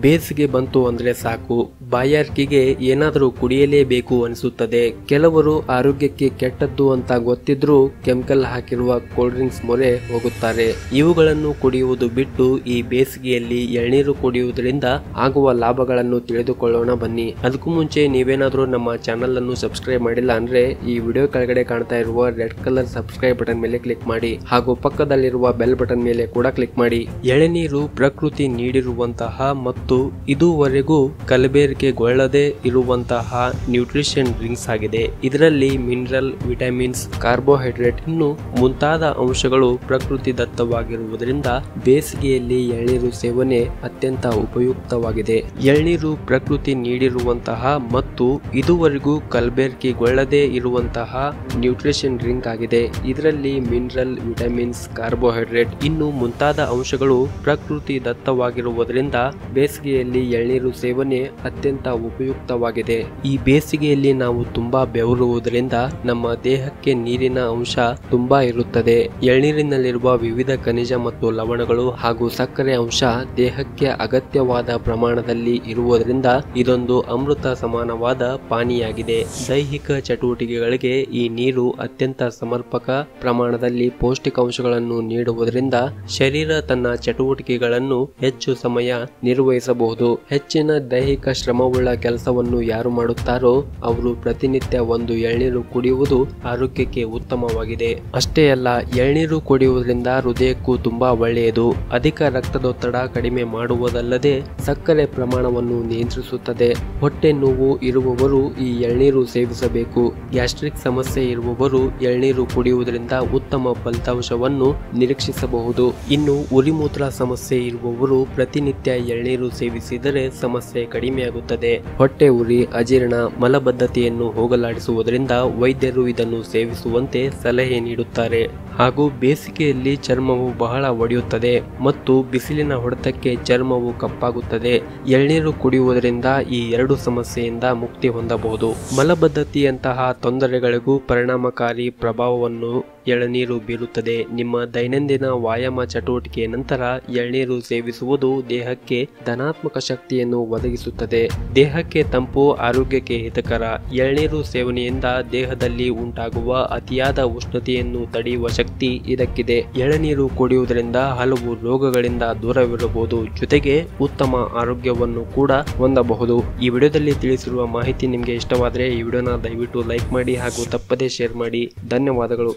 ಬೇಸಿಗೆ ಬಂತು ಅಂದ್ರೆ ಸಾಕು ಬಾಯಾರಿಕೆಗೆ ಏನಾದರೂ ಕುಡಿಯಲೇಬೇಕು ಅನಿಸುತ್ತದೆ. ಕೆಲವರು ಆರೋಗ್ಯಕ್ಕೆ ಕೆಟ್ಟದ್ದು ಅಂತ ಗೊತ್ತಿದ್ರೂ ಕೆಮಿಕಲ್ ಹಾಕಿರುವ ಕೋಲ್ಡ್ ಡ್ರಿಂಕ್ಸ್ ಮೊರೆ ಹೋಗುತ್ತಾರೆ. ಇವುಗಳನ್ನು ಕುಡಿಯುವುದು ಬಿಟ್ಟು ಈ ಬೇಸಿಗೆಯಲ್ಲಿ ಎಳ್ನೀರು ಕುಡಿಯುವುದರಿಂದ ಆಗುವ ಲಾಭಗಳನ್ನು ತಿಳಿದುಕೊಳ್ಳೋಣ ಬನ್ನಿ. ಅದಕ್ಕೂ ಮುಂಚೆ ನೀವೇನಾದ್ರೂ ನಮ್ಮ ಚಾನೆಲ್ ಅನ್ನು ಸಬ್ಸ್ಕ್ರೈಬ್ ಮಾಡಿಲ್ಲ ಅಂದ್ರೆ ಈ ವಿಡಿಯೋ ಕೆಳಗಡೆ ಕಾಣ್ತಾ ಇರುವ ರೆಡ್ ಕಲರ್ ಸಬ್ಸ್ಕ್ರೈಬ್ ಬಟನ್ ಮೇಲೆ ಕ್ಲಿಕ್ ಮಾಡಿ ಹಾಗೂ ಪಕ್ಕದಲ್ಲಿರುವ ಬೆಲ್ ಬಟನ್ ಮೇಲೆ ಕೂಡ ಕ್ಲಿಕ್ ಮಾಡಿ. ಎಳನೀರು ಪ್ರಕೃತಿ ನೀಡಿರುವಂತಹ ಮತ್ತು ಇದುವರೆಗೂ ಕಲಬೆರಕೆಗೊಳ್ಳದೆ ಇರುವಂತಹ ನ್ಯೂಟ್ರಿಷನ್ ಡ್ರಿಂಕ್ಸ್ ಆಗಿದೆ. ಇದರಲ್ಲಿ ಮಿನರಲ್, ವಿಟಮಿನ್ಸ್, ಕಾರ್ಬೋಹೈಡ್ರೇಟ್ ಇನ್ನು ಮುಂತಾದ ಅಂಶಗಳು ಪ್ರಕೃತಿ ದತ್ತವಾಗಿರುವುದರಿಂದ ಬೇಸಿಗೆಯಲ್ಲಿ ಎಳ್ನೀರು ಸೇವನೆ ಅತ್ಯಂತ ಉಪಯುಕ್ತವಾಗಿದೆ. ಎಳ್ನೀರು ಪ್ರಕೃತಿ ನೀಡಿರುವಂತಹ ಮತ್ತು ಇದುವರೆಗೂ ಕಲಬೆರಕೆಗೊಳ್ಳದೆ ಇರುವಂತಹ ನ್ಯೂಟ್ರಿಷನ್ ಡ್ರಿಂಕ್ ಆಗಿದೆ. ಇದರಲ್ಲಿ ಮಿನರಲ್, ವಿಟಮಿನ್ಸ್, ಕಾರ್ಬೋಹೈಡ್ರೇಟ್ ಇನ್ನು ಮುಂತಾದ ಅಂಶಗಳು ಪ್ರಕೃತಿ ದತ್ತವಾಗಿರುವುದರಿಂದ ಬೇಸಿಗೆಯಲ್ಲಿ ಎಳ್ನೀರು ಸೇವನೆ ಅತ್ಯಂತ ಉಪಯುಕ್ತವಾಗಿದೆ. ಈ ಬೇಸಿಗೆಯಲ್ಲಿ ನಾವು ತುಂಬಾ ಬೆವರುವುದರಿಂದ ನಮ್ಮ ದೇಹಕ್ಕೆ ನೀರಿನ ಅಂಶ ತುಂಬಾ ಇರುತ್ತದೆ. ಎಳ್ನೀರಿನಲ್ಲಿರುವ ವಿವಿಧ ಖನಿಜ ಮತ್ತು ಲವಣಗಳು ಹಾಗೂ ಸಕ್ಕರೆ ಅಂಶ ದೇಹಕ್ಕೆ ಅಗತ್ಯವಾದ ಪ್ರಮಾಣದಲ್ಲಿ ಇರುವುದರಿಂದ ಇದೊಂದು ಅಮೃತ ಸಮಾನವಾದ ಪಾನೀಯಾಗಿದೆ. ದೈಹಿಕ ಚಟುವಟಿಕೆಗಳಿಗೆ ಈ ನೀರು ಅತ್ಯಂತ ಸಮರ್ಪಕ ಪ್ರಮಾಣದಲ್ಲಿ ಪೌಷ್ಟಿಕಾಂಶಗಳನ್ನು ನೀಡುವುದರಿಂದ ಶರೀರ ತನ್ನ ಚಟುವಟಿಕೆಗಳನ್ನು ಹೆಚ್ಚು ಸಮಯ ನಿರ್ವಹಿಸಬಹುದು. ಹೆಚ್ಚಿನ ದೈಹಿಕ ಶ್ರಮವುಳ್ಳ ಕೆಲಸವನ್ನು ಯಾರು ಮಾಡುತ್ತಾರೋ ಅವರು ಪ್ರತಿನಿತ್ಯ ಒಂದು ಎಳ್ನೀರು ಕುಡಿಯುವುದು ಆರೋಗ್ಯಕ್ಕೆ ಉತ್ತಮವಾಗಿದೆ. ಅಷ್ಟೇ ಅಲ್ಲ, ಎಳ್ನೀರು ಕುಡಿಯುವುದರಿಂದ ಹೃದಯಕ್ಕೂ ತುಂಬಾ ಒಳ್ಳೆಯದು. ಅಧಿಕ ರಕ್ತದೊತ್ತಡ ಕಡಿಮೆ ಮಾಡುವುದಲ್ಲದೆ ಸಕ್ಕರೆ ಪ್ರಮಾಣವನ್ನು ನಿಯಂತ್ರಿಸುತ್ತದೆ. ಹೊಟ್ಟೆ ನೋವು ಇರುವವರು ಈ ಎಳ್ನೀರು ಸೇವಿಸಬೇಕು. ಗ್ಯಾಸ್ಟ್ರಿಕ್ ಸಮಸ್ಯೆ ಇರುವವರು ಎಳ್ನೀರು ಕುಡಿಯುವುದರಿಂದ ಉತ್ತಮ ಫಲಿತಾಂಶವನ್ನು ನಿರೀಕ್ಷಿಸಬಹುದು. ಇನ್ನು ಉರಿಮೂತ್ರ ಸಮಸ್ಯೆ ಇರುವವರು ಪ್ರತಿನಿತ್ಯ ಎಳ್ನೀರು ಸೇವಿಸಿದರೆ ಸಮಸ್ಯೆ ಕಡಿಮೆಯಾಗುತ್ತದೆ. ಹೊಟ್ಟೆ ಉರಿ, ಅಜೀರ್ಣ, ಮಲಬದ್ಧತೆಯನ್ನು ಹೋಗಲಾಡಿಸುವುದರಿಂದ ವೈದ್ಯರು ಇದನ್ನು ಸೇವಿಸುವಂತೆ ಸಲಹೆ ನೀಡುತ್ತಾರೆ. ಹಾಗೂ ಬೇಸಿಗೆಯಲ್ಲಿ ಚರ್ಮವು ಬಹಳ ಒಡೆಯುತ್ತದೆ ಮತ್ತು ಬಿಸಿಲಿನ ಹೊಡೆತಕ್ಕೆ ಚರ್ಮವು ಕಪ್ಪಾಗುತ್ತದೆ. ಎಳ್ನೀರು ಕುಡಿಯುವುದರಿಂದ ಈ ಎರಡು ಸಮಸ್ಯೆಯಿಂದ ಮುಕ್ತಿ ಹೊಂದಬಹುದು. ಮಲಬದ್ಧತೆಯಂತಹ ತೊಂದರೆಗಳಿಗೂ ಪರಿಣಾಮಕಾರಿ ಪ್ರಭಾವವನ್ನು ಎಳನೀರು ಬೀರುತ್ತದೆ. ನಿಮ್ಮ ದೈನಂದಿನ ವ್ಯಾಯಾಮ ಚಟುವಟಿಕೆಯ ನಂತರ ಎಳ್ನೀರು ಸೇವಿಸುವುದು ದೇಹಕ್ಕೆ ಧನಾತ್ಮಕ ಶಕ್ತಿಯನ್ನು ಒದಗಿಸುತ್ತದೆ. ದೇಹಕ್ಕೆ ತಂಪು, ಆರೋಗ್ಯಕ್ಕೆ ಹಿತಕರ. ಎಳ್ನೀರು ಸೇವನೆಯಿಂದ ದೇಹದಲ್ಲಿ ಉಂಟಾಗುವ ಅತಿಯಾದ ಉಷ್ಣತೆಯನ್ನು ತಡೆಯುವ ಶಕ್ತಿ ಇದಕ್ಕಿದೆ. ಎಳನೀರು ಕುಡಿಯುವುದರಿಂದ ಹಲವು ರೋಗಗಳಿಂದ ದೂರವಿರಬಹುದು, ಜೊತೆಗೆ ಉತ್ತಮ ಆರೋಗ್ಯವನ್ನು ಕೂಡ ಹೊಂದಬಹುದು. ಈ ವಿಡಿಯೋದಲ್ಲಿ ತಿಳಿಸಿರುವ ಮಾಹಿತಿ ನಿಮಗೆ ಇಷ್ಟವಾದರೆ ಈ ವಿಡಿಯೋನ ದಯವಿಟ್ಟು ಲೈಕ್ ಮಾಡಿ ಹಾಗೂ ತಪ್ಪದೇ ಶೇರ್ ಮಾಡಿ. ಧನ್ಯವಾದಗಳು.